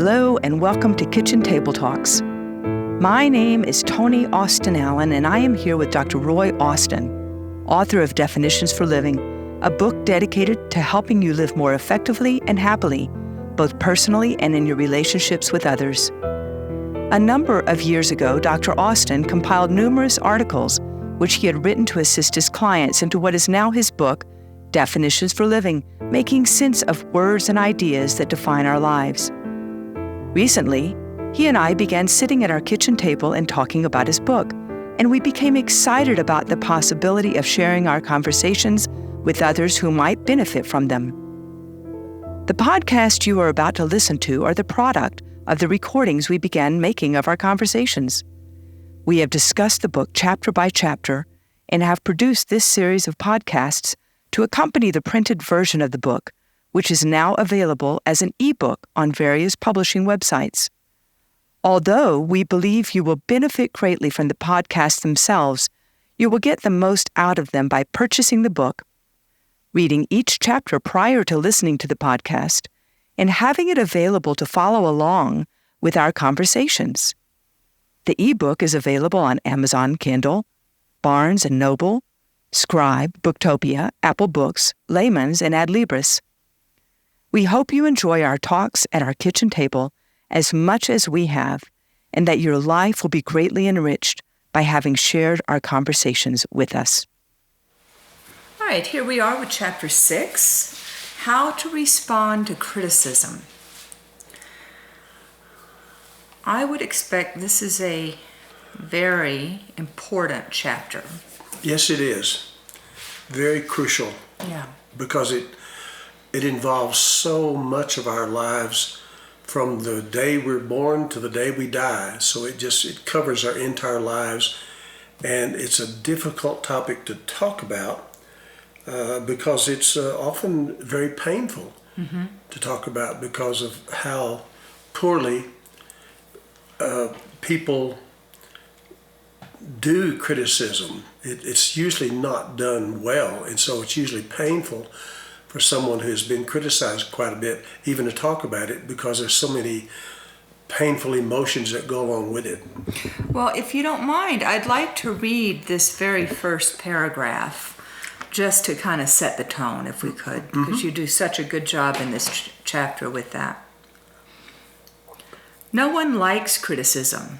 Hello and welcome to Kitchen Table Talks. My name is Toni Austin Allen and I am here with Dr. Roy Austin, author of Definitions for Living, a book dedicated to helping you live more effectively and happily, both personally and in your relationships with others. A number of years ago, Dr. Austin compiled numerous articles which he had written to assist his clients into what is now his book, Definitions for Living, making sense of words and ideas that define our lives. Recently, he and I began sitting at our kitchen table and talking about his book, and we became excited about the possibility of sharing our conversations with others who might benefit from them. The podcast you are about to listen to are the product of the recordings we began making of our conversations. We have discussed the book chapter by chapter and have produced this series of podcasts to accompany the printed version of the book, which is now available as an ebook on various publishing websites. Although we believe you will benefit greatly from the podcasts themselves, you will get the most out of them by purchasing the book, reading each chapter prior to listening to the podcast, and having it available to follow along with our conversations. The ebook is available on Amazon Kindle, Barnes & Noble, Scribe, Booktopia, Apple Books, Layman's, and Adlibris. We hope you enjoy our talks at our kitchen table as much as we have, and that your life will be greatly enriched by having shared our conversations with us. All right, here we are with Chapter 6, How to Respond to Criticism. I would expect this is a very important chapter. Yes, it is. Very crucial. Yeah. Because it involves so much of our lives from the day we're born to the day we die. So it covers our entire lives. And it's a difficult topic to talk about because it's often very painful to talk about because of how poorly people do criticism. It's usually not done well, and so it's usually painful for someone who's been criticized quite a bit, even to talk about it, because there's so many painful emotions that go along with it. Well, if you don't mind, I'd like to read this very first paragraph just to kind of set the tone, if we could, because you do such a good job in this chapter with that. No one likes criticism.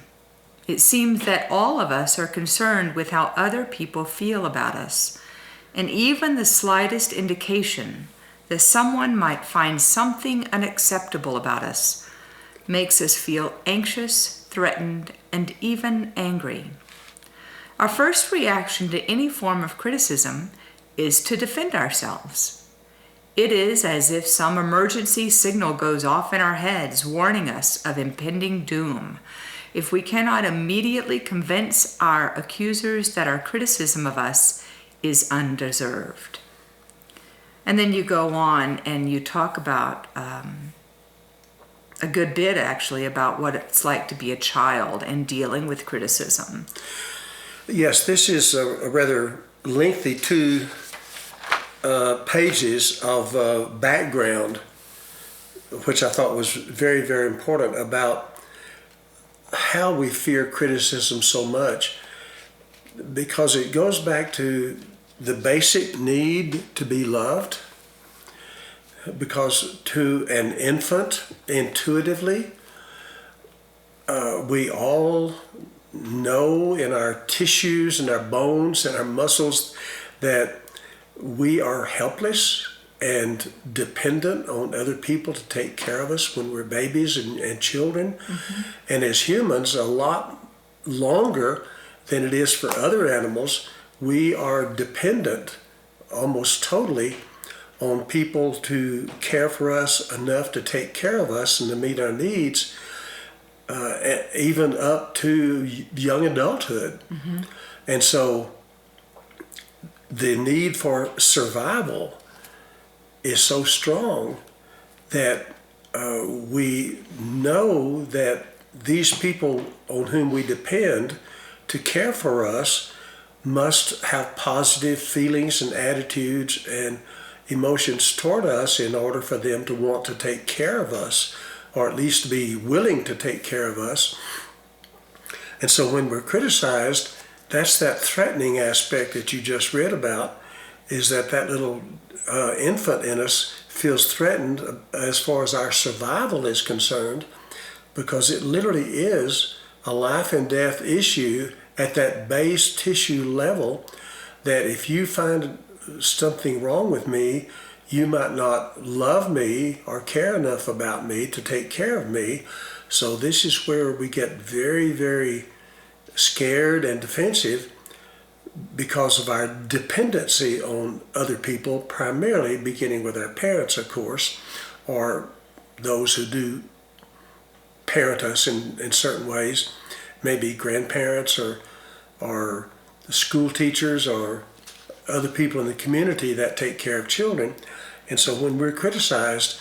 It seems that all of us are concerned with how other people feel about us, and even the slightest indication that someone might find something unacceptable about us makes us feel anxious, threatened, and even angry. Our first reaction to any form of criticism is to defend ourselves. It is as if some emergency signal goes off in our heads, warning us of impending doom. If we cannot immediately convince our accusers that our criticism of us is undeserved. And then you go on and you talk about a good bit actually about what it's like to be a child and dealing with criticism. Yes, this is a rather lengthy 2 pages of background, which I thought was very, very important about how we fear criticism so much, because it goes back to the basic need to be loved, because to an infant, intuitively, we all know in our tissues and our bones and our muscles that we are helpless and dependent on other people to take care of us when we're babies and children. And as humans, a lot longer than it is for other animals, we are dependent almost totally on people to care for us enough to take care of us and to meet our needs, even up to young adulthood. And so the need for survival is so strong that we know that these people on whom we depend to care for us must have positive feelings and attitudes and emotions toward us in order for them to want to take care of us or at least be willing to take care of us. And so when we're criticized, that's that threatening aspect that you just read about, is that little infant in us feels threatened as far as our survival is concerned, because it literally is a life and death issue at that base tissue level, that if you find something wrong with me, you might not love me or care enough about me to take care of me. So this is where we get very, very scared and defensive because of our dependency on other people, primarily beginning with our parents, of course, or those who do parent us in certain ways, maybe grandparents or school teachers or other people in the community that take care of children. And so when we're criticized,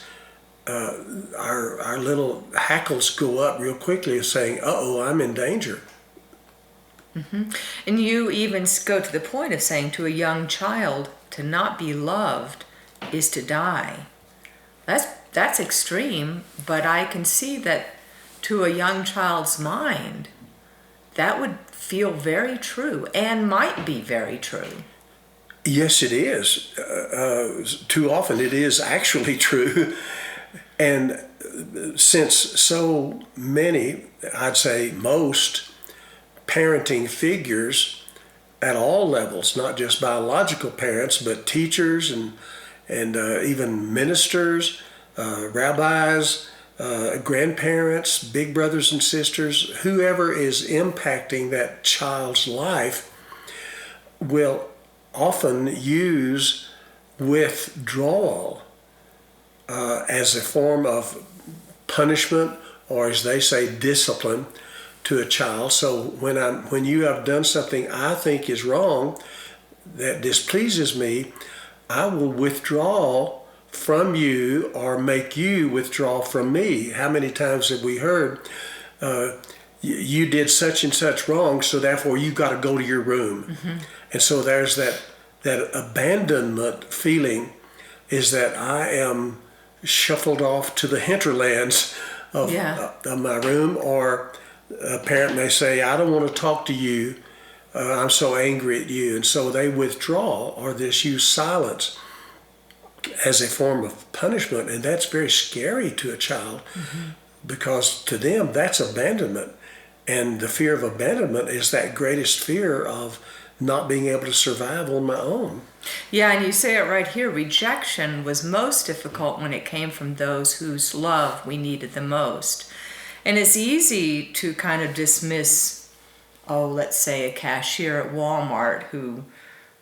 our little hackles go up real quickly, saying, "Uh-oh, I'm in danger." Mm-hmm. And you even go to the point of saying to a young child, to not be loved is to die. That's extreme, but I can see that to a young child's mind, that would feel very true and might be very true. Yes, it is. Too often it is actually true. And since so many, I'd say most, parenting figures at all levels, not just biological parents, but teachers and even ministers, rabbis, grandparents, big brothers and sisters, whoever is impacting that child's life will often use withdrawal as a form of punishment, or as they say, discipline to a child. So when you have done something I think is wrong, that displeases me, I will withdraw from you or make you withdraw from me. How many times have we heard, you did such and such wrong, so therefore you got to go to your room. Mm-hmm. And so there's that abandonment feeling, is that I am shuffled off to the hinterlands of my room. Or a parent may say, "I don't want to talk to you, I'm so angry at you." And so they withdraw, or this use silence as a form of punishment. And that's very scary to a child, mm-hmm. because to them that's abandonment. And the fear of abandonment is that greatest fear of not being able to survive on my own. Yeah, and you say it right here. Rejection was most difficult when it came from those whose love we needed the most. And it's easy to kind of dismiss, let's say a cashier at Walmart who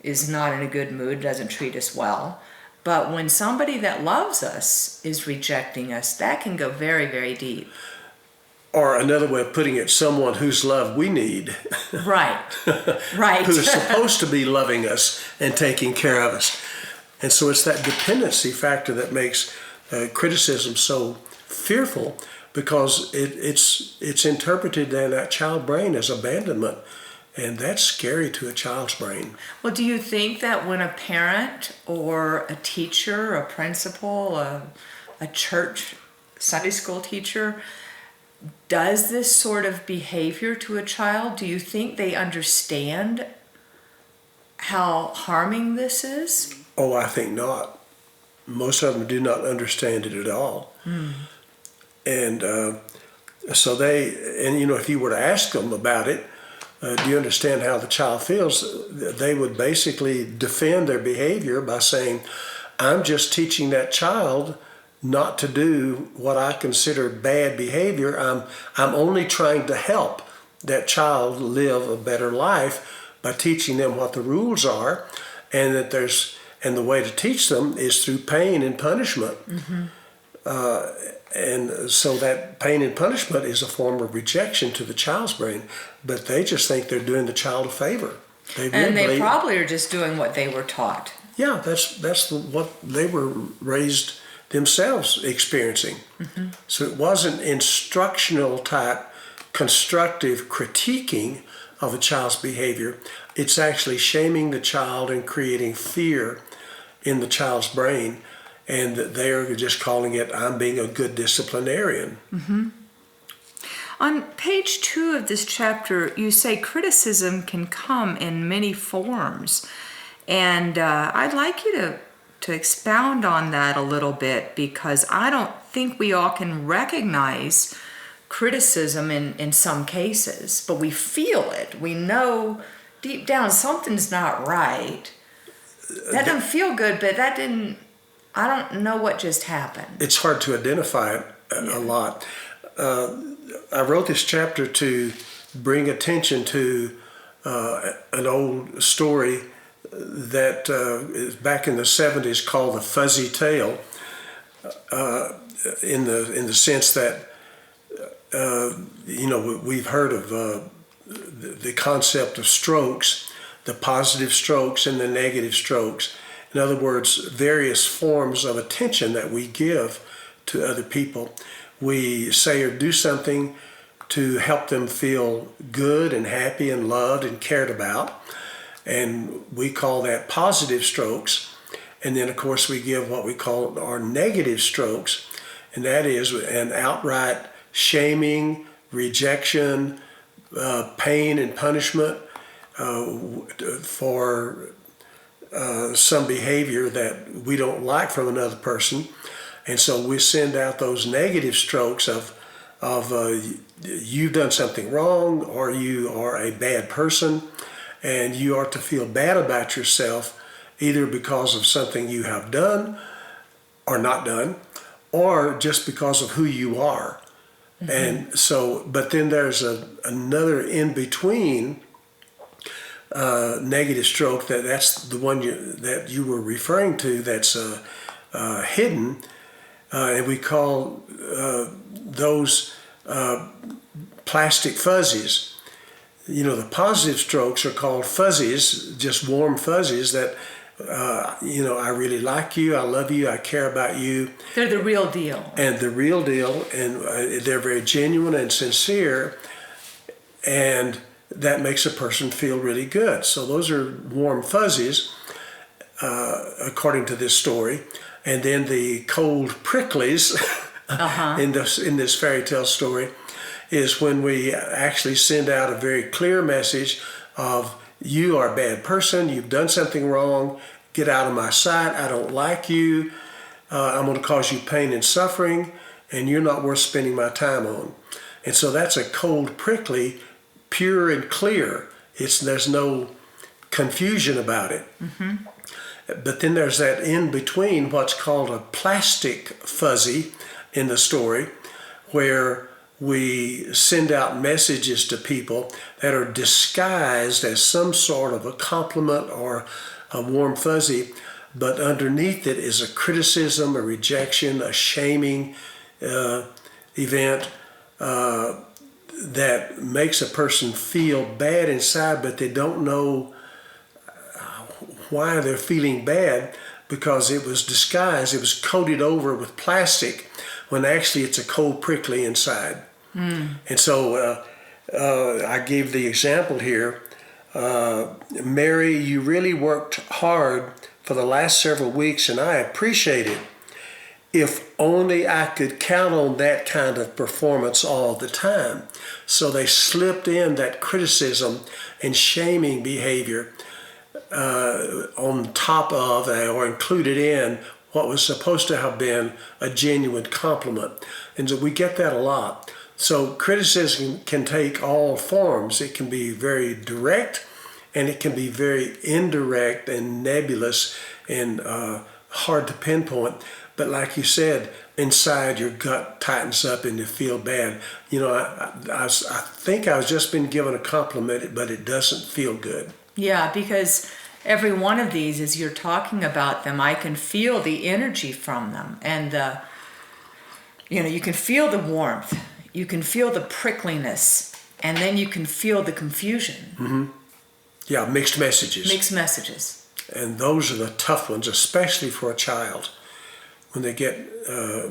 is not in a good mood, doesn't treat us well. But when somebody that loves us is rejecting us, that can go very, very deep. Or another way of putting it, someone whose love we need. Right, right. Who's supposed to be loving us and taking care of us. And so it's that dependency factor that makes criticism so fearful, because it's interpreted in that child brain as abandonment. And that's scary to a child's brain. Well, do you think that when a parent or a teacher, a principal, a church Sunday school teacher does this sort of behavior to a child, do you think they understand how harming this is? Oh, I think not. Most of them do not understand it at all. Mm. And so if you were to ask them about it, do you understand how the child feels? They would basically defend their behavior by saying, I'm just teaching that child not to do what I consider bad behavior. I'm only trying to help that child live a better life by teaching them what the rules are, and and the way to teach them is through pain and punishment. Mm-hmm. And so that pain and punishment is a form of rejection to the child's brain, but they just think they're doing the child a favor. They probably are just doing what they were taught. Yeah, that's what they were raised themselves experiencing. Mm-hmm. So it wasn't instructional type constructive critiquing of a child's behavior. It's actually shaming the child and creating fear in the child's brain. and that they are just calling it, I'm being a good disciplinarian. On page 2 of this chapter, you say criticism can come in many forms. And I'd like you to expound on that a little bit, because I don't think we all can recognize criticism in some cases, but we feel it. We know deep down something's not right. That doesn't feel good, but I don't know what just happened. It's hard to identify it a lot. I wrote this chapter to bring attention to an old story that is back in the 70s called The Fuzzy Tale, in the sense that we've heard of the concept of strokes, the positive strokes and the negative strokes. In other words, various forms of attention that we give to other people. We say or do something to help them feel good and happy and loved and cared about. And we call that positive strokes. And then, of course, we give what we call our negative strokes. And that is an outright shaming, rejection, pain and punishment for some behavior that we don't like from another person. And so we send out those negative strokes of you've done something wrong, or you are a bad person, and you are to feel bad about yourself, either because of something you have done or not done, or just because of who you are. And so, but then there's another in between negative stroke that's the one that you were referring to, that's hidden. And we call those plastic fuzzies. The positive strokes are called fuzzies, just warm fuzzies that, I really like you, I love you, I care about you. They're the real deal. And the real deal, and they're very genuine and sincere, and that makes a person feel really good. So those are warm fuzzies, according to this story. And then the cold pricklies in this fairy tale story is when we actually send out a very clear message of, you are a bad person, you've done something wrong, get out of my sight, I don't like you, I'm going to cause you pain and suffering, and you're not worth spending my time on. And so that's a cold prickly, pure and clear. There's no confusion about it. But then there's that in between, what's called a plastic fuzzy in the story, where we send out messages to people that are disguised as some sort of a compliment or a warm fuzzy, but underneath it is a criticism, a rejection, a shaming event that makes a person feel bad inside, but they don't know why they're feeling bad, because it was disguised, it was coated over with plastic, when actually it's a cold prickly inside. And so I gave the example here, Mary, you really worked hard for the last several weeks, and I appreciate it. If only I could count on that kind of performance all the time. So they slipped in that criticism and shaming behavior on top of or included in what was supposed to have been a genuine compliment. And so we get that a lot. So criticism can take all forms. It can be very direct, and it can be very indirect and nebulous and hard to pinpoint. But like you said, inside your gut tightens up and you feel bad. I think I was just been given a compliment, but it doesn't feel good. Yeah, because every one of these, as you're talking about them, I can feel the energy from them. And, you can feel the warmth. You can feel the prickliness. And then you can feel the confusion. Yeah, mixed messages. Mixed messages. And those are the tough ones, especially for a child. When they get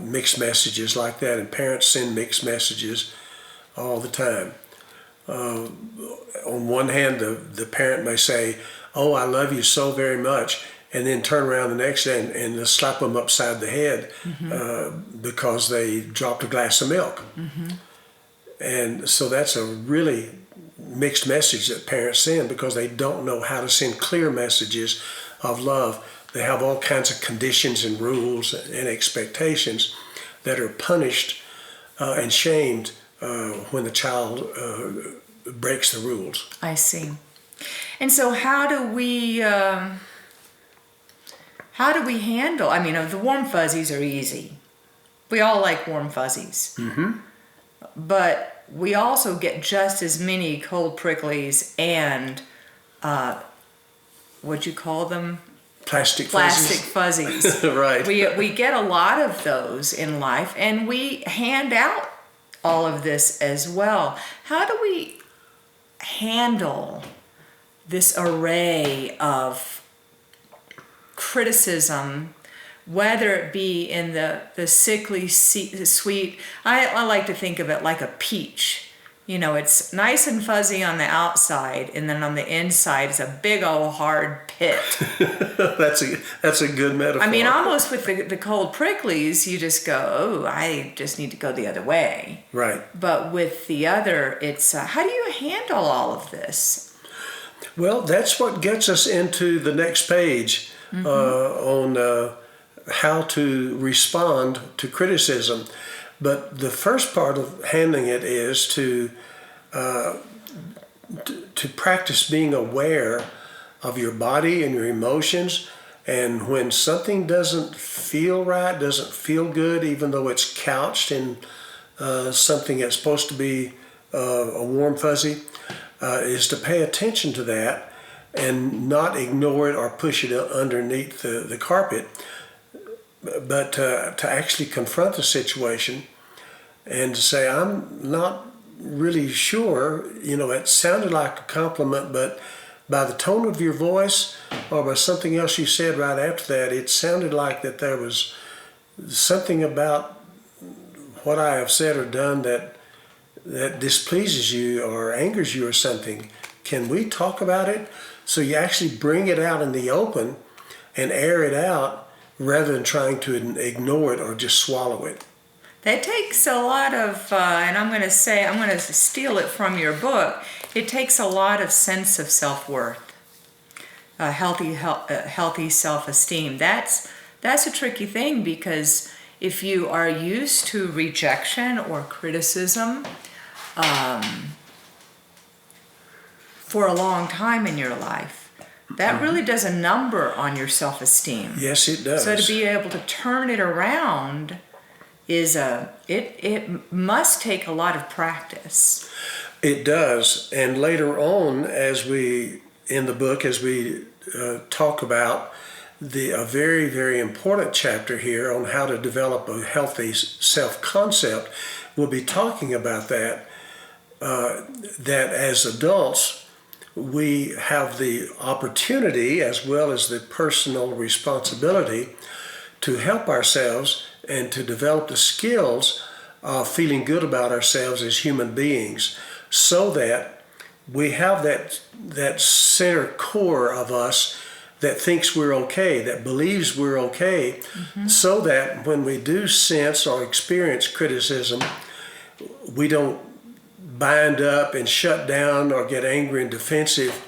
mixed messages like that, and parents send mixed messages all the time. On one hand, the parent may say, oh, I love you so very much, and then turn around the next day and just slap them upside the head because they dropped a glass of milk. And so that's a really mixed message that parents send because they don't know how to send clear messages of love. They have all kinds of conditions and rules and expectations that are punished and shamed when the child breaks the rules. I see. And so how do we handle, I mean, the warm fuzzies are easy. We all like warm fuzzies. But we also get just as many cold pricklies and what'd you call them? Plastic fuzzies. Right. We get a lot of those in life, and we hand out all of this as well. How do we handle this array of criticism, whether it be in the sickly sweet? I like to think of it like a peach. You know, it's nice and fuzzy on the outside, and then on the inside is a big old hard pit. That's a good metaphor. I mean, almost with the cold pricklies, you just go, oh, I just need to go the other way. Right. But with the other, it's how do you handle all of this? Well, that's what gets us into the next page on how to respond to criticism. But the first part of handling it is to practice being aware of your body and your emotions. And when something doesn't feel right, doesn't feel good, even though it's couched in something that's supposed to be a warm fuzzy, is to pay attention to that and not ignore it or push it underneath the carpet, but to actually confront the situation and to say, I'm not really sure, it sounded like a compliment, but by the tone of your voice or by something else you said right after that, it sounded like that there was something about what I have said or done that displeases you or angers you or something. Can we talk about it? So you actually bring it out in the open and air it out rather than trying to ignore it or just swallow it. That takes a lot of, and I'm going to steal it from your book, it takes a lot of sense of self-worth, healthy self-esteem. That's a tricky thing because if you are used to rejection or criticism for a long time in your life, that really does a number on your self-esteem. Yes, it does. So to be able to turn it around it must take a lot of practice. It does, and later on, in the book, as we talk about a very, very important chapter here on how to develop a healthy self-concept, we'll be talking about that as adults, we have the opportunity as well as the personal responsibility to help ourselves and to develop the skills of feeling good about ourselves as human beings so that we have that center core of us that thinks we're okay, that believes we're okay, so that when we do sense or experience criticism, we don't bind up and shut down or get angry and defensive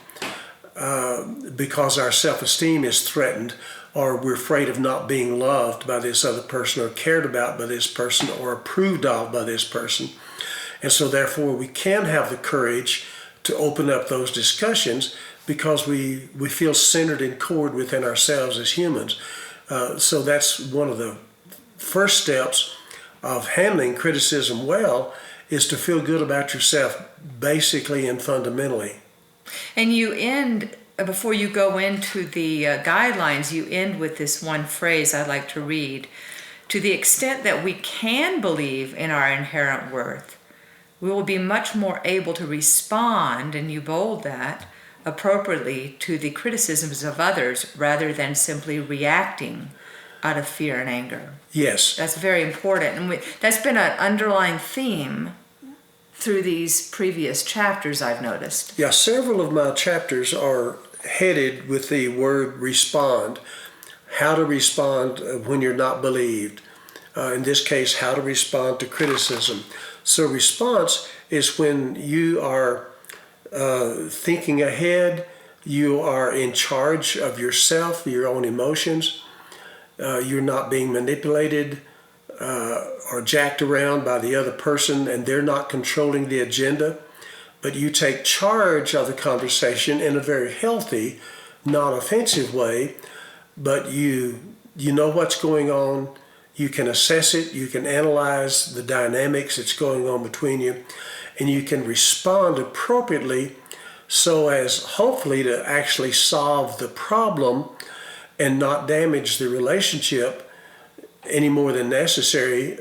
because our self-esteem is threatened, or we're afraid of not being loved by this other person or cared about by this person or approved of by this person. And so therefore we can have the courage to open up those discussions because we feel centered and cored within ourselves as humans. So that's one of the first steps of handling criticism well, is to feel good about yourself basically and fundamentally. And you end, before you go into the guidelines, you end with this one phrase I'd like to read. To the extent that we can believe in our inherent worth, we will be much more able to respond, and you bold that, appropriately to the criticisms of others rather than simply reacting out of fear and anger. Yes. That's very important. And that's been an underlying theme through these previous chapters, I've noticed. Yeah, several of my chapters are headed with the word respond. How to respond when you're not believed. In this case, how to respond to criticism. So response is when you are thinking ahead, you are in charge of yourself, your own emotions. You're not being manipulated or jacked around by the other person, and they're not controlling the agenda. But you take charge of the conversation in a very healthy, non-offensive way. But you know what's going on. You can assess it. You can analyze the dynamics that's going on between you, and you can respond appropriately so as hopefully to actually solve the problem and not damage the relationship any more than necessary,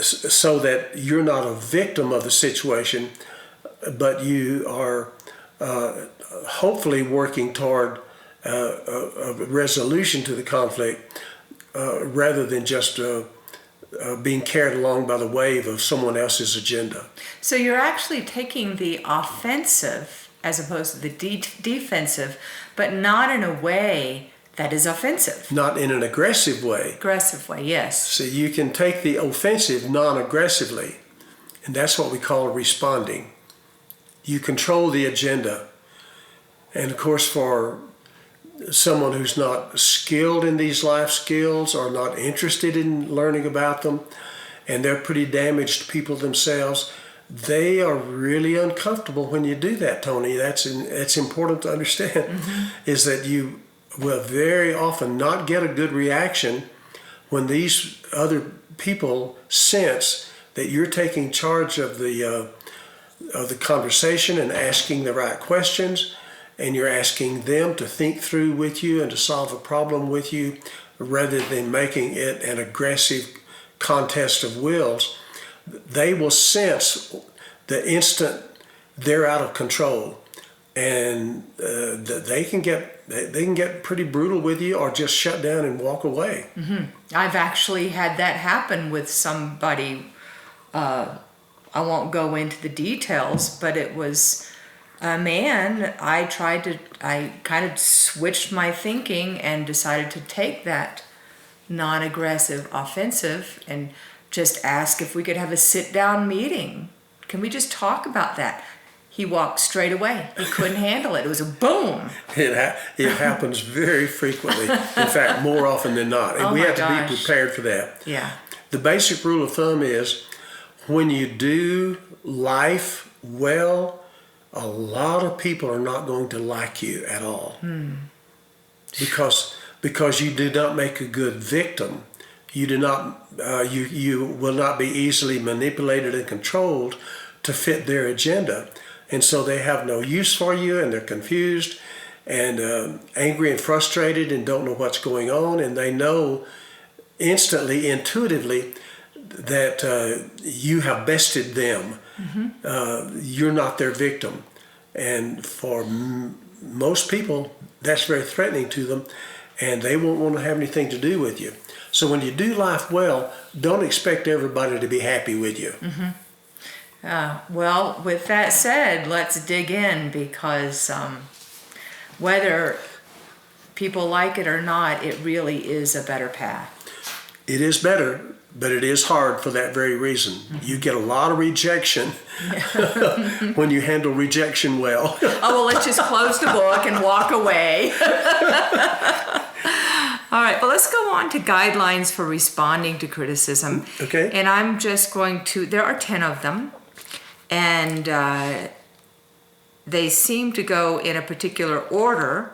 so that you're not a victim of the situation, but you are hopefully working toward a resolution to the conflict, rather than just being carried along by the wave of someone else's agenda. So you're actually taking the offensive as opposed to the defensive, but not in a way that is offensive. Not in an aggressive way. Aggressive way, yes. So you can take the offensive non-aggressively, and that's what we call responding. You control the agenda. And of course, for someone who's not skilled in these life skills or not interested in learning about them, and they're pretty damaged people themselves, they are really uncomfortable when you do that, Tony. That's important to understand, is that you will very often not get a good reaction when these other people sense that you're taking charge of the conversation and asking the right questions, and you're asking them to think through with you and to solve a problem with you, rather than making it an aggressive contest of wills. They will sense the instant they're out of control, and they can get pretty brutal with you, or just shut down and walk away. I've actually had that happen with somebody. I won't go into the details, but it was a man. I kind of switched my thinking and decided to take that non-aggressive offensive and just ask if we could have a sit-down meeting. Can we just talk about that? He walked straight away. He couldn't handle it. It was a boom. It happens very frequently. In fact, more often than not. And we have to be prepared for that. Yeah. The basic rule of thumb is, when you do life well, a lot of people are not going to like you at all. Because you do not make a good victim. You do not. You will not be easily manipulated and controlled to fit their agenda, and so they have no use for you, and they're confused and angry and frustrated and don't know what's going on, and they know instantly, intuitively, that you have bested them. You're not their victim, and for most people, that's very threatening to them, and they won't want to have anything to do with you. So when you do life well, don't expect everybody to be happy with you. Well, with that said, let's dig in, because whether people like it or not, it really is a better path. It is better, but it is hard for that very reason. You get a lot of rejection when you handle rejection well. Well, let's just close the book and walk away. All right, well, let's go on to guidelines for responding to criticism. Okay. And I'm just going to, there are 10 of them, and they seem to go in a particular order.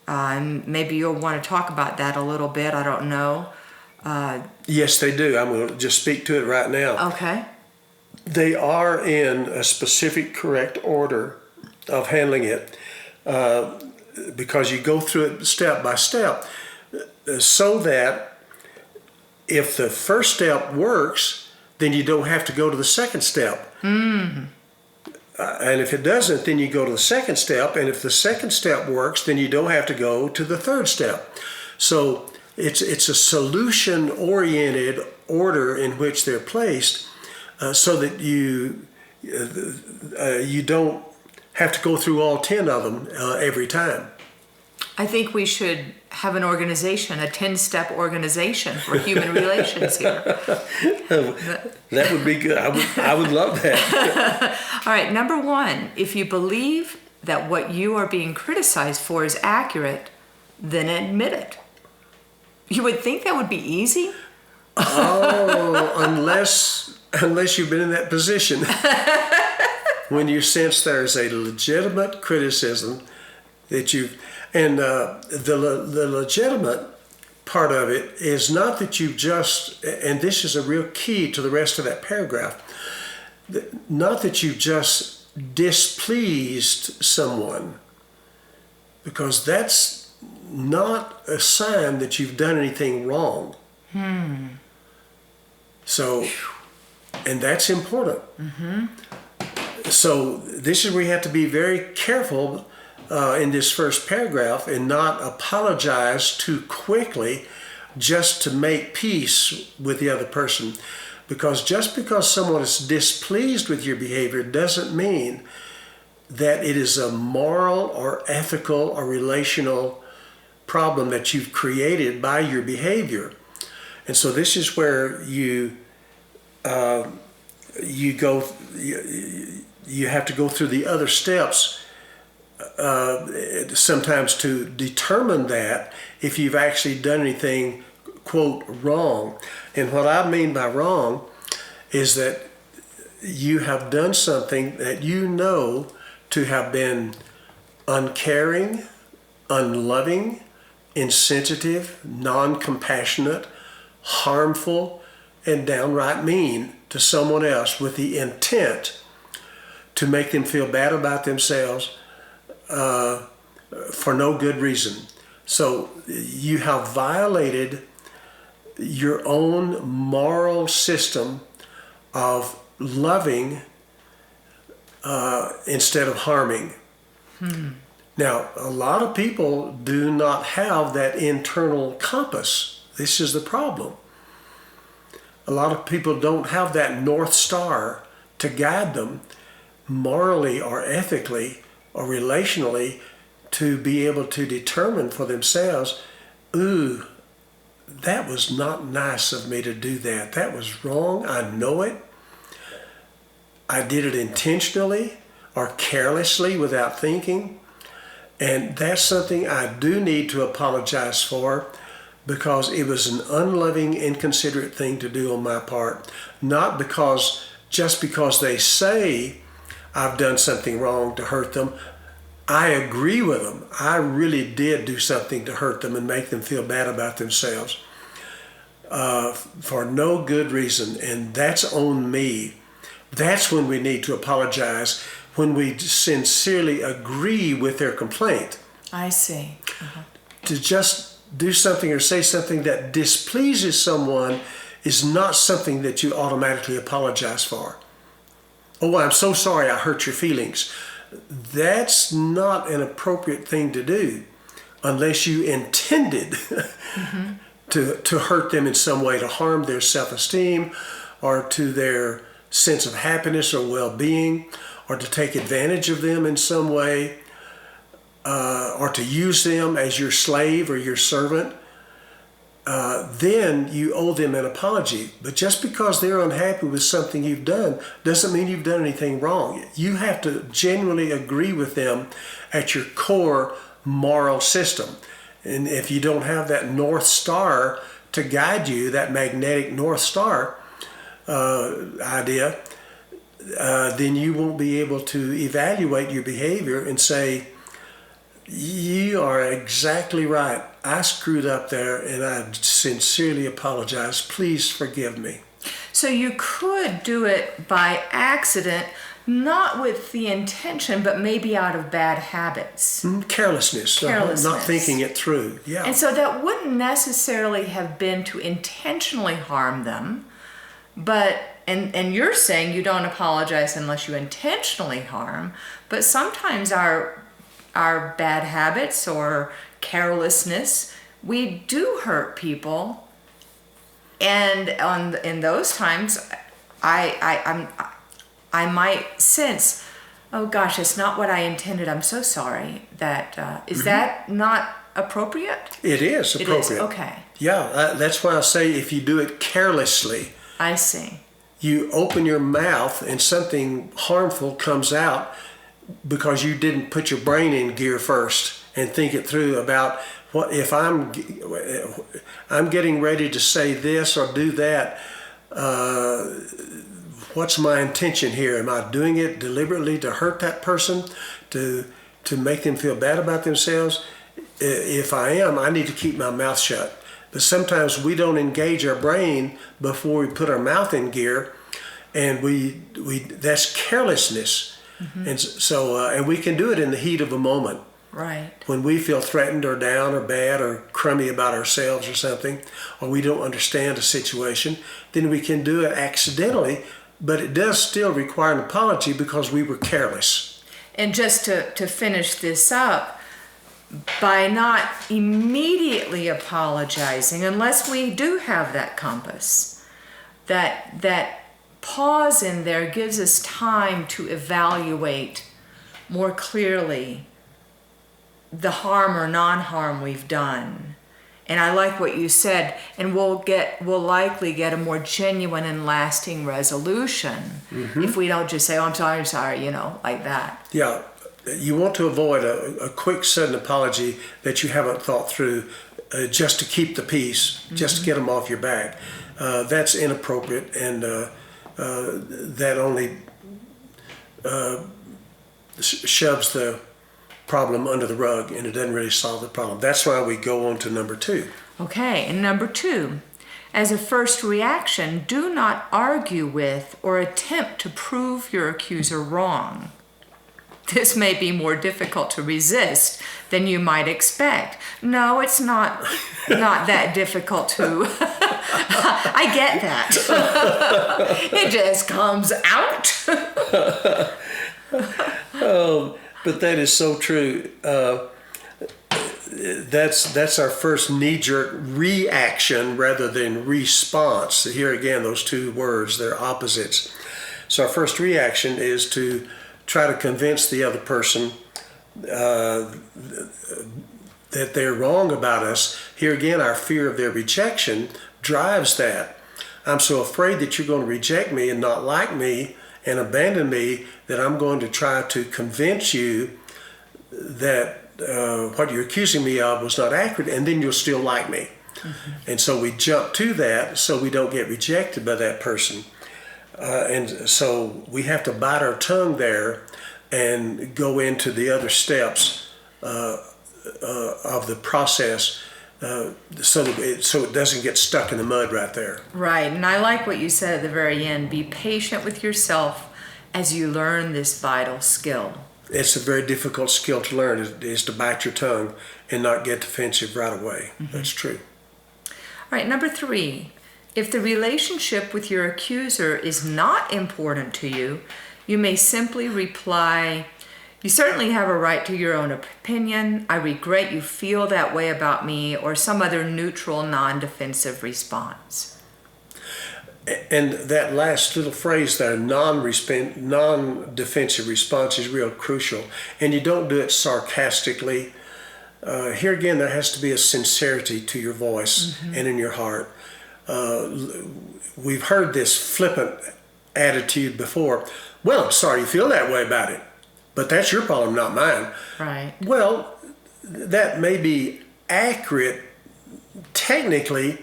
Maybe you'll want to talk about that a little bit, I don't know. Yes, they do. I'm going to just speak to it right now. Okay. They are in a specific, correct order of handling it, because you go through it step by step, so that if the first step works, then you don't have to go to the second step. And if it doesn't, then you go to the second step, and if the second step works, then you don't have to go to the third step. So it's a solution-oriented order in which they're placed, so that you don't have to go through all 10 of them every time. I think we should have an organization, a 10-step organization for human relations here. That would be good. I would love that. All right, number 1, if you believe that what you are being criticized for is accurate, then admit it. You would think that would be easy? Oh, unless you've been in that position. When you sense there's a legitimate criticism that you've... And the legitimate part of it is not that you've just, and this is a real key to the rest of that paragraph, not that you've just displeased someone, because that's not a sign that you've done anything wrong. So, and that's important. So this is where you have to be very careful in this first paragraph and not apologize too quickly just to make peace with the other person. Because just because someone is displeased with your behavior doesn't mean that it is a moral or ethical or relational problem that you've created by your behavior. And so this is where you have to go through the other steps sometimes to determine that if you've actually done anything, quote, wrong. And what I mean by wrong is that you have done something that you know to have been uncaring, unloving, insensitive, non-compassionate, harmful, and downright mean to someone else with the intent to make them feel bad about themselves for no good reason. So you have violated your own moral system of loving instead of harming. Now, a lot of people do not have that internal compass. This is the problem. A lot of people don't have that North Star to guide them morally or ethically or relationally to be able to determine for themselves, ooh, that was not nice of me to do that. That was wrong. I know it. I did it intentionally or carelessly without thinking. And that's something I do need to apologize for, because it was an unloving, inconsiderate thing to do on my part. Not just because they say I've done something wrong to hurt them. I agree with them. I really did do something to hurt them and make them feel bad about themselves for no good reason. And that's on me. That's when we need to apologize, when we sincerely agree with their complaint. I see. To just do something or say something that displeases someone is not something that you automatically apologize for. Oh, I'm so sorry I hurt your feelings. That's not an appropriate thing to do unless you intended to hurt them in some way, to harm their self-esteem or to their sense of happiness or well-being, or to take advantage of them in some way, or to use them as your slave or your servant. Then you owe them an apology. But just because they're unhappy with something you've done doesn't mean you've done anything wrong. You have to genuinely agree with them at your core moral system. And if you don't have that North Star to guide you, that magnetic North Star idea, then you won't be able to evaluate your behavior and say, you are exactly right. I screwed up there and I sincerely apologize. Please forgive me. So you could do it by accident, not with the intention, but maybe out of bad habits. Carelessness. Not thinking it through. Yeah. And so that wouldn't necessarily have been to intentionally harm them, but and you're saying you don't apologize unless you intentionally harm, but sometimes our bad habits or carelessness, we do hurt people, and in those times, I might sense oh gosh, it's not what I intended. I'm so sorry. That is that not appropriate? It is appropriate. It is, okay. Yeah, that's why I say if you do it carelessly, I see. you open your mouth and something harmful comes out because you didn't put your brain in gear first and think it through about what if I'm getting ready to say this or do that. What's my intention here? Am I doing it deliberately to hurt that person, to make them feel bad about themselves? If I am, I need to keep my mouth shut. But sometimes we don't engage our brain before we put our mouth in gear, and we that's carelessness. Mm-hmm. And so and we can do it in the heat of a moment. Right. When we feel threatened or down or bad or crummy about ourselves or something, or we don't understand a situation, then we can do it accidentally, but it does still require an apology because we were careless. And just to finish this up, by not immediately apologizing, unless we do have that compass, that pause in there gives us time to evaluate more clearly the harm or non-harm we've done. And I like what you said, and we'll likely get a more genuine and lasting resolution if we don't just say, oh, I'm sorry, like that. Yeah, you want to avoid a quick, sudden apology that you haven't thought through just to keep the peace, just to get them off your back. That's inappropriate, and that only shoves the problem under the rug, and it doesn't really solve the problem. That's why we go on to number 2. Okay, and number 2, as a first reaction, do not argue with or attempt to prove your accuser wrong. This may be more difficult to resist than you might expect. No, it's not that difficult to. I get that. It just comes out. But that is so true. That's our first knee-jerk reaction rather than response. Here again, those two words, they're opposites. So our first reaction is to try to convince the other person that they're wrong about us. Here again, our fear of their rejection drives that. I'm so afraid that you're going to reject me and not like me and abandon me that I'm going to try to convince you that what you're accusing me of was not accurate, and then you'll still like me. Mm-hmm. And so we jump to that so we don't get rejected by that person. And so we have to bite our tongue there and go into the other steps of the process so it doesn't get stuck in the mud right there. Right, and I like what you said at the very end. Be patient with yourself as you learn this vital skill. It's a very difficult skill to learn, is to bite your tongue and not get defensive right away. Mm-hmm. That's true. All right, number 3. If the relationship with your accuser is not important to you, you may simply reply, you certainly have a right to your own opinion. I regret you feel that way about me, or some other neutral, non-defensive response. And that last little phrase there, non-defensive response, is real crucial. And you don't do it sarcastically. Here again, there has to be a sincerity to your voice and in your heart. We've heard this flippant attitude before. Well, I'm sorry you feel that way about it, but that's your problem, not mine. Right. Well, that may be accurate technically,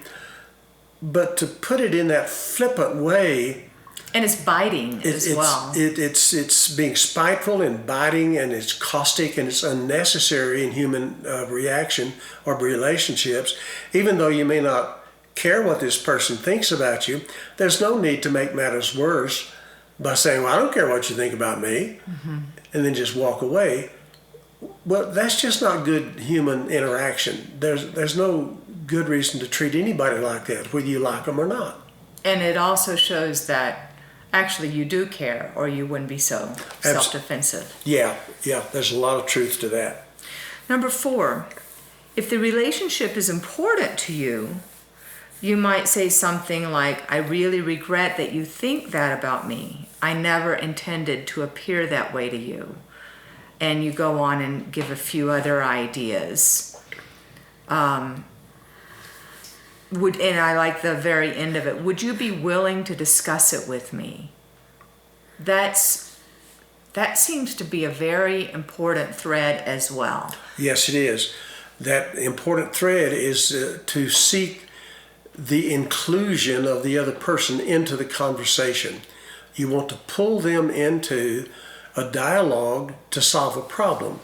but to put it in that flippant way, and it's biting as well. It's being spiteful and biting, and it's caustic, and it's unnecessary in human reaction or relationships. Even though you may not care what this person thinks about you, there's no need to make matters worse by saying, well, I don't care what you think about me, and then just walk away. Well, that's just not good human interaction. There's no good reason to treat anybody like that, whether you like them or not. And it also shows that actually you do care, or you wouldn't be so self-defensive. Yeah, there's a lot of truth to that. Number 4, if the relationship is important to you, You might say something like, I really regret that you think that about me. I never intended to appear that way to you. And you go on and give a few other ideas. And I like the very end of it. Would you be willing to discuss it with me? That seems to be a very important thread as well. Yes, it is. That important thread is to seek the inclusion of the other person into the conversation. You want to pull them into a dialogue to solve a problem,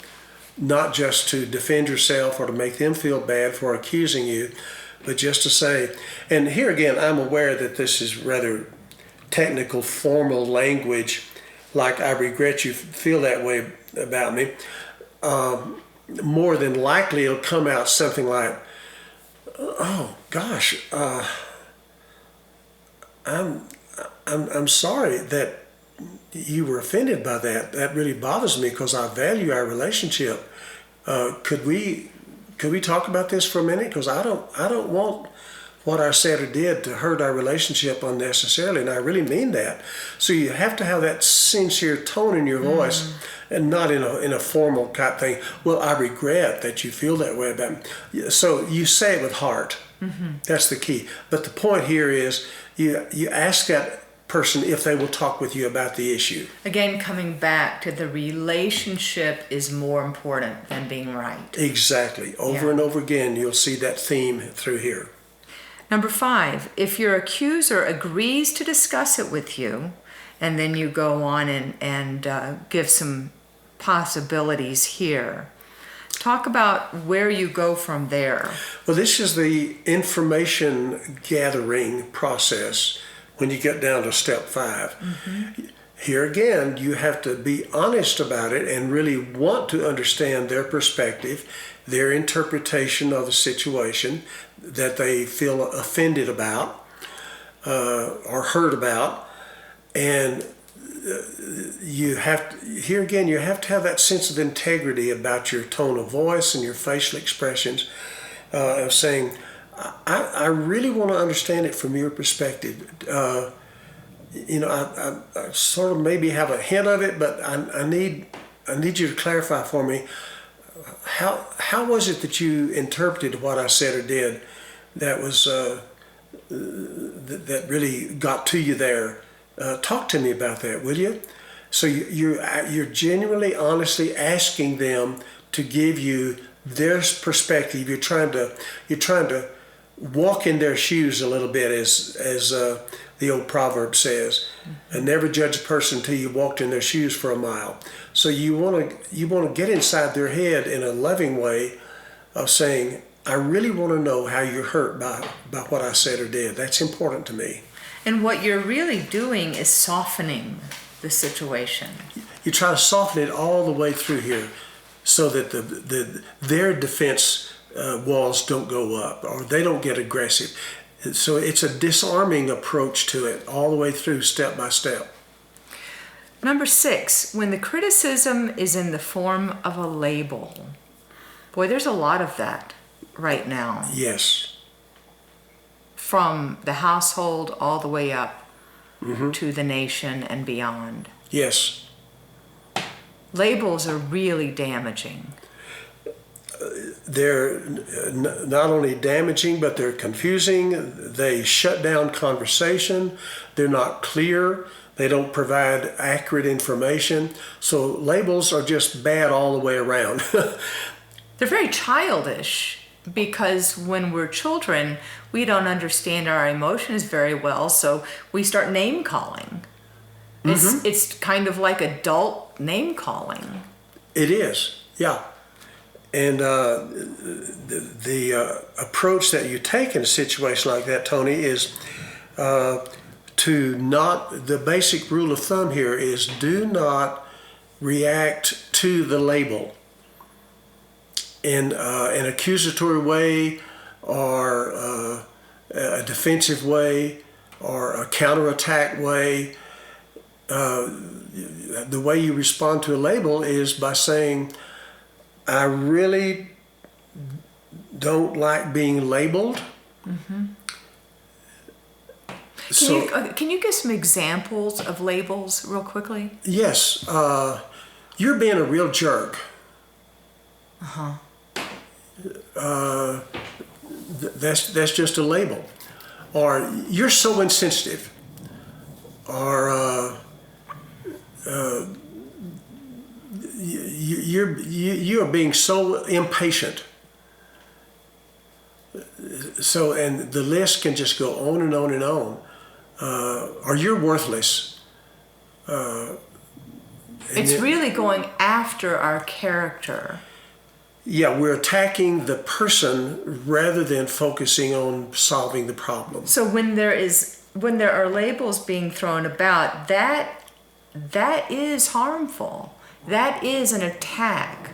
not just to defend yourself or to make them feel bad for accusing you, but just to say, and here again, I'm aware that this is rather technical, formal language, like I regret you feel that way about me. More than likely it'll come out something like, oh gosh, I'm sorry that you were offended by that. That really bothers me because I value our relationship. Could we talk about this for a minute? Because I don't want what I said or did to hurt our relationship unnecessarily, and I really mean that. So you have to have that sincere tone in your voice, and not in a formal type thing. Well, I regret that you feel that way about me. So you say it with heart. That's the key. But the point here is you ask that person if they will talk with you about the issue. Again, coming back to the relationship is more important than being right. Exactly. Over and over again, you'll see that theme through here. Number 5, if your accuser agrees to discuss it with you, and then you go on and give some possibilities here. Talk about where you go from there. Well, this is the information gathering process when you get down to step 5. Here again, you have to be honest about it and really want to understand their perspective, their interpretation of the situation that they feel offended about or hurt about. And you have to have that sense of integrity about your tone of voice and your facial expressions, of saying, I really want to understand it from your perspective. I sort of maybe have a hint of it, but I need you to clarify for me. How was it that you interpreted what I said or did that was that really got to you there? Talk to me about that, will you? So you're genuinely, honestly asking them to give you their perspective. You're trying to walk in their shoes a little bit, as the old proverb says, and never judge a person until you walked in their shoes for a mile. So you want to get inside their head in a loving way of saying, I really want to know how you're hurt by what I said or did. That's important to me. And what you're really doing is softening the situation. You try to soften it all the way through here so that their defense walls don't go up or they don't get aggressive. So it's a disarming approach to it all the way through, step by step. Number 6, when the criticism is in the form of a label. Boy, there's a lot of that right now. Yes. From the household all the way up to the nation and beyond. Yes. Labels are really damaging. They're not only damaging, but they're confusing. They shut down conversation. They're not clear. They don't provide accurate information. So labels are just bad all the way around. They're very childish because when we're children, we don't understand our emotions very well, so we start name calling. It's kind of like adult name calling. It is, yeah. And the approach that you take in a situation like that, Tony, is the basic rule of thumb here is do not react to the label in an accusatory way or a defensive way or a counterattack way. The way you respond to a label is by saying, I really don't like being labeled, Can you give some examples of labels real quickly? Yes, you're being a real jerk. That's just a label. Or you're so insensitive. Or you are being so impatient. So, and the list can just go on and on and on. Or you're worthless. It's really going after our character. Yeah, we're attacking the person rather than focusing on solving the problem. So when there are labels being thrown about, that is harmful. That is an attack.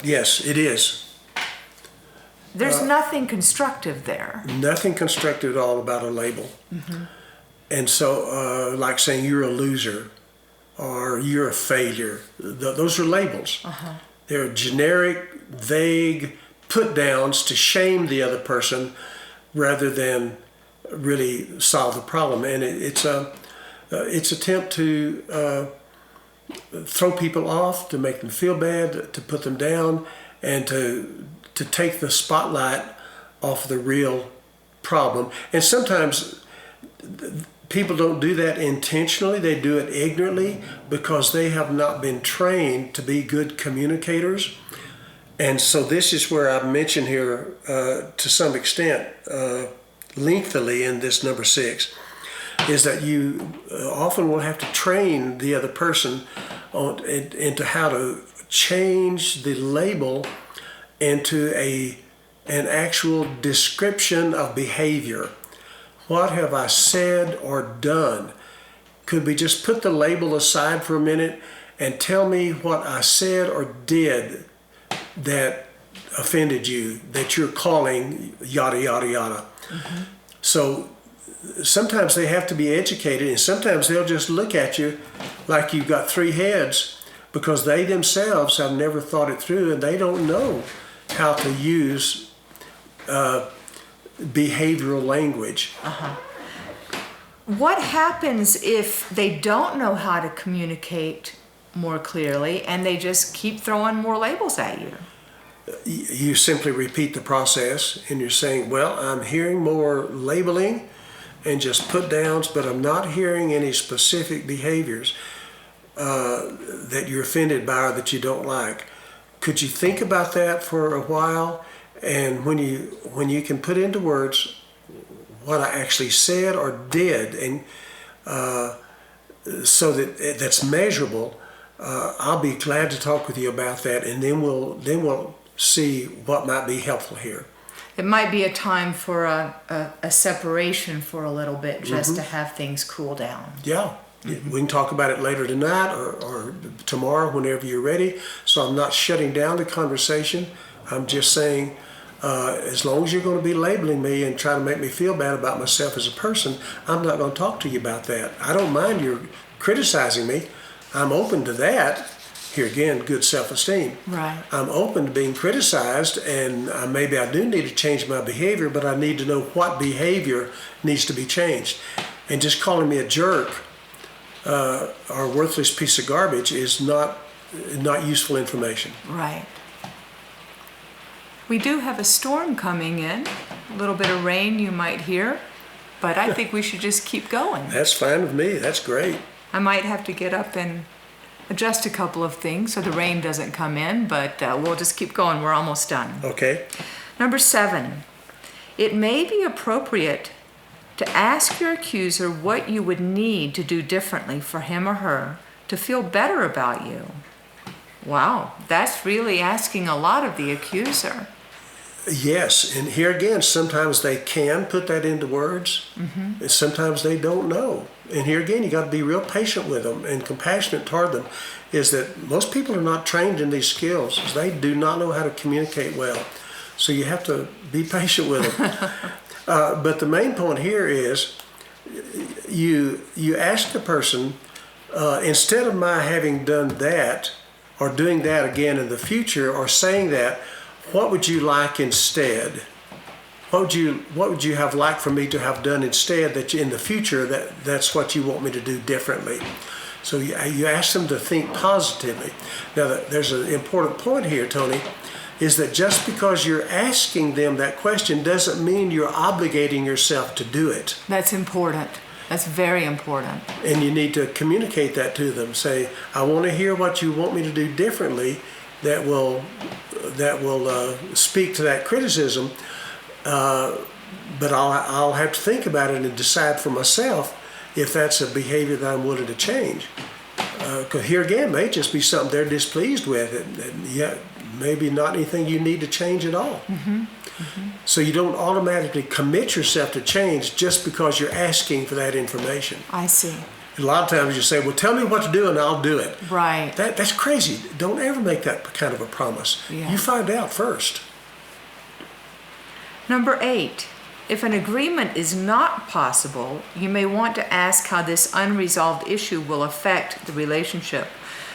Yes, it is. There's nothing constructive there. Nothing constructive at all about a label. And so, like saying you're a loser or you're a failure, those are labels. They're generic, vague put-downs to shame the other person rather than really solve the problem. And it's attempt to throw people off, to make them feel bad, to put them down, and to take the spotlight off the real problem. And sometimes people don't do that intentionally. They do it ignorantly because they have not been trained to be good communicators. And so this is where I mentioned here to some extent, lengthily in this number 6, is that you often will have to train the other person into how to change the label into an actual description of behavior. What have I said or done? Could we just put the label aside for a minute and tell me what I said or did that offended you, that you're calling yada, yada, yada. So sometimes they have to be educated, and sometimes they'll just look at you like you've got 3 heads because they themselves have never thought it through and they don't know how to use behavioral language. What happens if they don't know how to communicate more clearly and they just keep throwing more labels at you? You simply repeat the process and you're saying, well, I'm hearing more labeling and just put downs, but I'm not hearing any specific behaviors that you're offended by or that you don't like. Could you think about that for a while? And when you can put into words what I actually said or did, and so that that's measurable, I'll be glad to talk with you about that, and then we'll see what might be helpful here. It might be a time for a separation for a little bit, just to have things cool down. Yeah. We can talk about it later tonight or tomorrow, whenever you're ready. So I'm not shutting down the conversation. I'm just saying, as long as you're going to be labeling me and trying to make me feel bad about myself as a person, I'm not going to talk to you about that. I don't mind your criticizing me. I'm open to that. Here again, good self-esteem. Right. I'm open to being criticized, and maybe I do need to change my behavior, but I need to know what behavior needs to be changed. And just calling me a jerk or a worthless piece of garbage is not useful information. Right. We do have a storm coming in. A little bit of rain you might hear, but I think we should just keep going. That's fine with me. That's great. I might have to get up and adjust a couple of things so the rain doesn't come in, but we'll just keep going. We're almost done. Okay. Number 7, it may be appropriate to ask your accuser what you would need to do differently for him or her to feel better about you. Wow, that's really asking a lot of the accuser. Yes, and here again, sometimes they can put that into words, and sometimes they don't know. And here again, you got to be real patient with them and compassionate toward them. Is that most people are not trained in these skills. They do not know how to communicate well. So you have to be patient with them. But the main point here is you ask the person, instead of my having done that or doing that again in the future or saying that, what would you like instead? what would you have liked for me to have done instead, that in the future that's what you want me to do differently? So you ask them to think positively. Now, there's an important point here, Tony, is that just because you're asking them that question doesn't mean you're obligating yourself to do it. That's important. That's very important. And you need to communicate that to them. Say, I want to hear what you want me to do differently that will speak to that criticism, but I'll have to think about it and decide for myself if that's a behavior that I'm willing to change. Because here again, may just be something they're displeased with, and yet maybe not anything you need to change at all. Mm-hmm. Mm-hmm. So you don't automatically commit yourself to change just because you're asking for that information. I see. A lot of times you say, well, tell me what to do and I'll do it. Right. That's crazy. Don't ever make that kind of a promise. Yeah. You find out first. Number 8, if an agreement is not possible, you may want to ask how this unresolved issue will affect the relationship.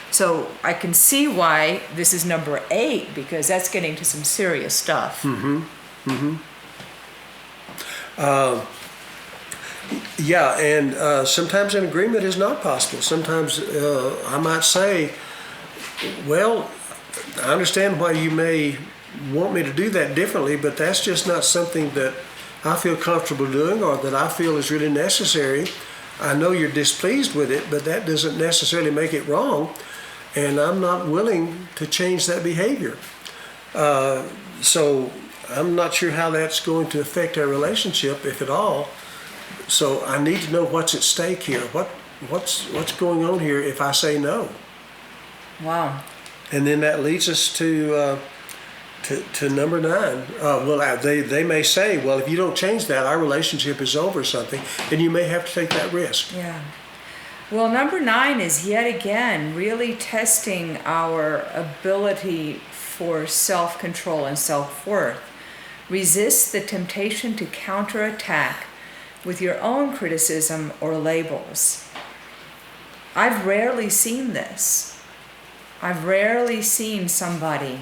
So I can see why this is number 8, because that's getting to some serious stuff. Mm-hmm. Mm-hmm. Yeah, and sometimes an agreement is not possible. Sometimes I might say, well, I understand why you may want me to do that differently, but that's just not something that I feel comfortable doing or that I feel is really necessary. I know you're displeased with it, but that doesn't necessarily make it wrong, and I'm not willing to change that behavior. So I'm not sure how that's going to affect our relationship, if at all. So I need to know what's at stake here. What's going on here if I say no? Wow. And then that leads us to number 9. Well, they may say, well, if you don't change that, our relationship is over or something, and you may have to take that risk. Yeah. Well, number 9 is yet again really testing our ability for self-control and self-worth. Resist the temptation to counterattack with your own criticism or labels. I've rarely seen this. I've rarely seen somebody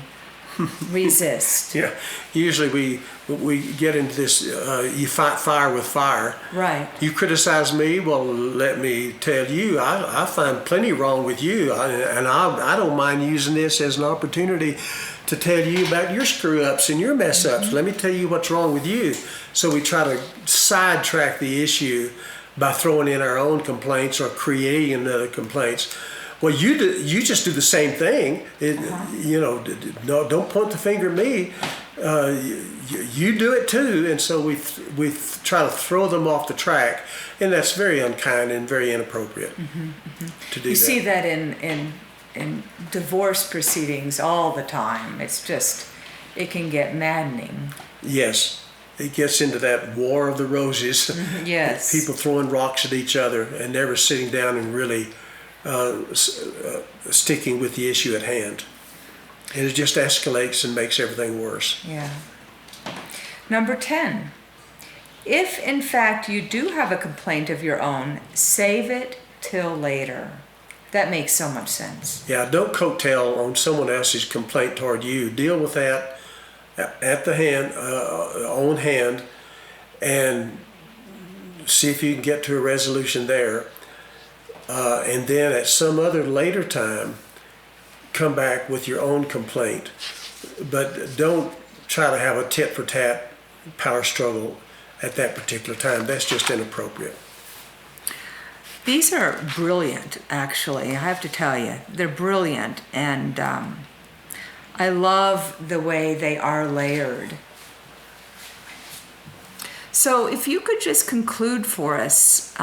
resist. Yeah, usually we get into this, you fight fire with fire. Right. You criticize me, well, let me tell you, I find plenty wrong with you, and I don't mind using this as an opportunity to tell you about your screw-ups and your mess-ups. Mm-hmm. Let me tell you what's wrong with you. So we try to sidetrack the issue by throwing in our own complaints or creating another complaints. Well, you just do the same thing. No, don't point the finger at me. You do it too, and so we try to throw them off the track, and that's very unkind and very inappropriate to do that. You see that in divorce proceedings all the time. It's just, it can get maddening. Yes, it gets into that war of the roses. Yes. People throwing rocks at each other and never sitting down and really sticking with the issue at hand. And it just escalates and makes everything worse. Yeah. Number 10, if in fact you do have a complaint of your own, save it till later. That makes so much sense. Yeah, don't coattail on someone else's complaint toward you. Deal with that at the own hand, and see if you can get to a resolution there. And then at some other later time, come back with your own complaint. But don't try to have a tit-for-tat power struggle at that particular time. That's just inappropriate. These are brilliant, actually. I have to tell you, they're brilliant, and I love the way they are layered. So if you could just conclude for us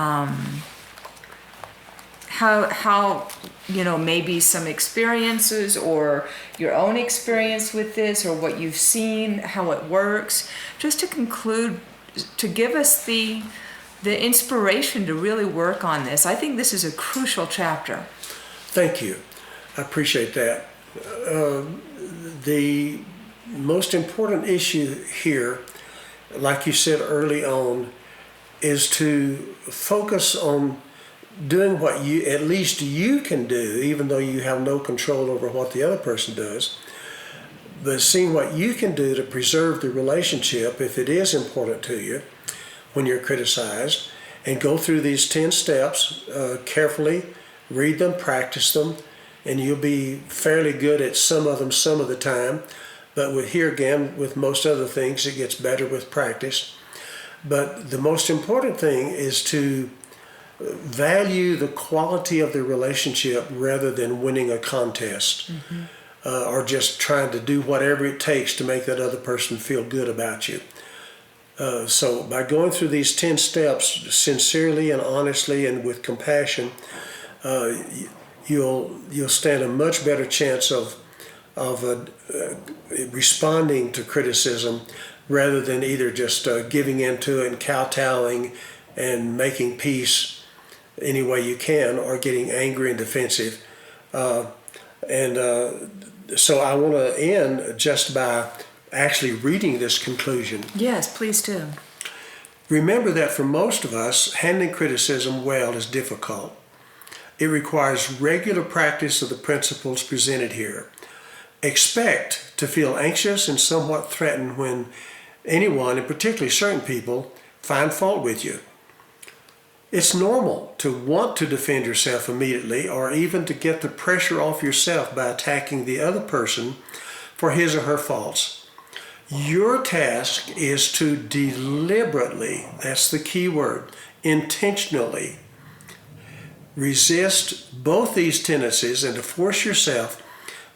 how maybe some experiences or your own experience with this, or what you've seen, how it works, just to conclude, to give us the inspiration to really work on this. I think this is a crucial chapter. Thank you. I appreciate that. The most important issue here, like you said early on, is to focus on doing what at least you can do, even though you have no control over what the other person does. but seeing what you can do to preserve the relationship if it is important to you when you're criticized, and go through these 10 steps carefully, read them, practice them, and you'll be fairly good at some of them some of the time. But here again, with most other things, it gets better with practice. But the most important thing is to value the quality of the relationship rather than winning a contest, or just trying to do whatever it takes to make that other person feel good about you. So by going through these 10 steps sincerely and honestly and with compassion, you'll stand a much better chance of responding to criticism rather than either just giving into it and kowtowing and making peace any way you can, or getting angry and defensive. So I want to end just by actually reading this conclusion. Yes, please do. Remember that for most of us, handling criticism well is difficult. It requires regular practice of the principles presented here. Expect to feel anxious and somewhat threatened when anyone, and particularly certain people, find fault with you. It's normal to want to defend yourself immediately, or even to get the pressure off yourself by attacking the other person for his or her faults. Your task is to deliberately, that's the key word, intentionally resist both these tendencies and to force yourself,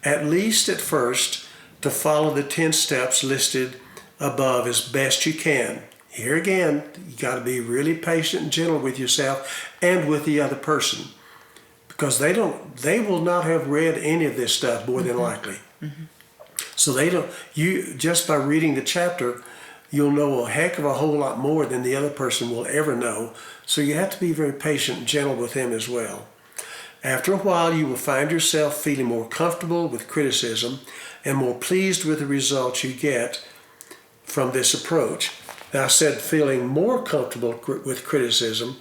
at least at first, to follow the 10 steps listed above as best you can. Here again, you got to be really patient and gentle with yourself and with the other person, because they will not have read any of this stuff more than likely. So just by reading the chapter, you'll know a heck of a whole lot more than the other person will ever know. So you have to be very patient and gentle with them as well. After a while, you will find yourself feeling more comfortable with criticism and more pleased with the results you get from this approach. Now, I said feeling more comfortable with criticism,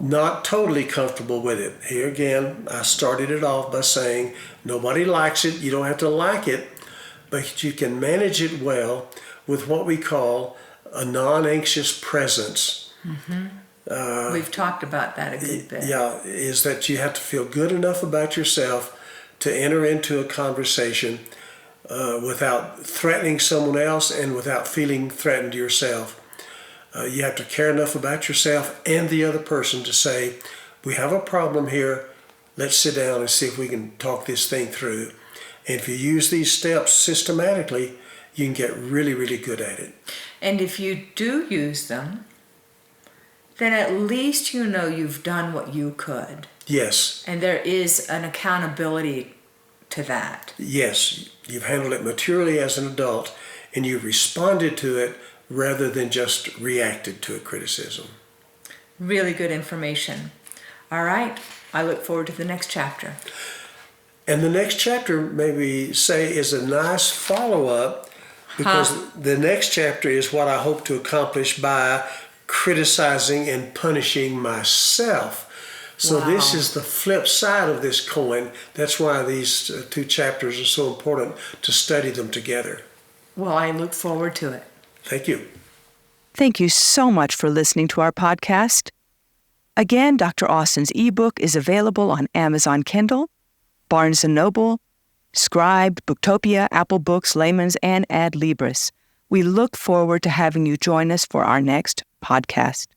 not totally comfortable with it. Here again, I started it off by saying nobody likes it. You don't have to like it, but you can manage it well with what we call a non-anxious presence. We've talked about that a good bit. Yeah, is that you have to feel good enough about yourself to enter into a conversation without threatening someone else and without feeling threatened yourself. You have to care enough about yourself and the other person to say, we have a problem here, let's sit down and see if we can talk this thing through. And if you use these steps systematically, you can get really, really good at it. And if you do use them, then at least you know you've done what you could. Yes. And there is an accountability to that. Yes. You've handled it maturely as an adult, and you've responded to it rather than just reacted to a criticism. Really good information. All right. I look forward to the next chapter. And the next chapter, maybe say, is a nice follow-up, because the next chapter is what I hope to accomplish by criticizing and punishing myself. So This is the flip side of this coin. That's why these 2 chapters are so important, to study them together. Well, I look forward to it. Thank you. Thank you so much for listening to our podcast. Again, Dr. Austin's ebook is available on Amazon Kindle, Barnes & Noble, Scribd, Booktopia, Apple Books, Layman's, and Adlibris. We look forward to having you join us for our next podcast.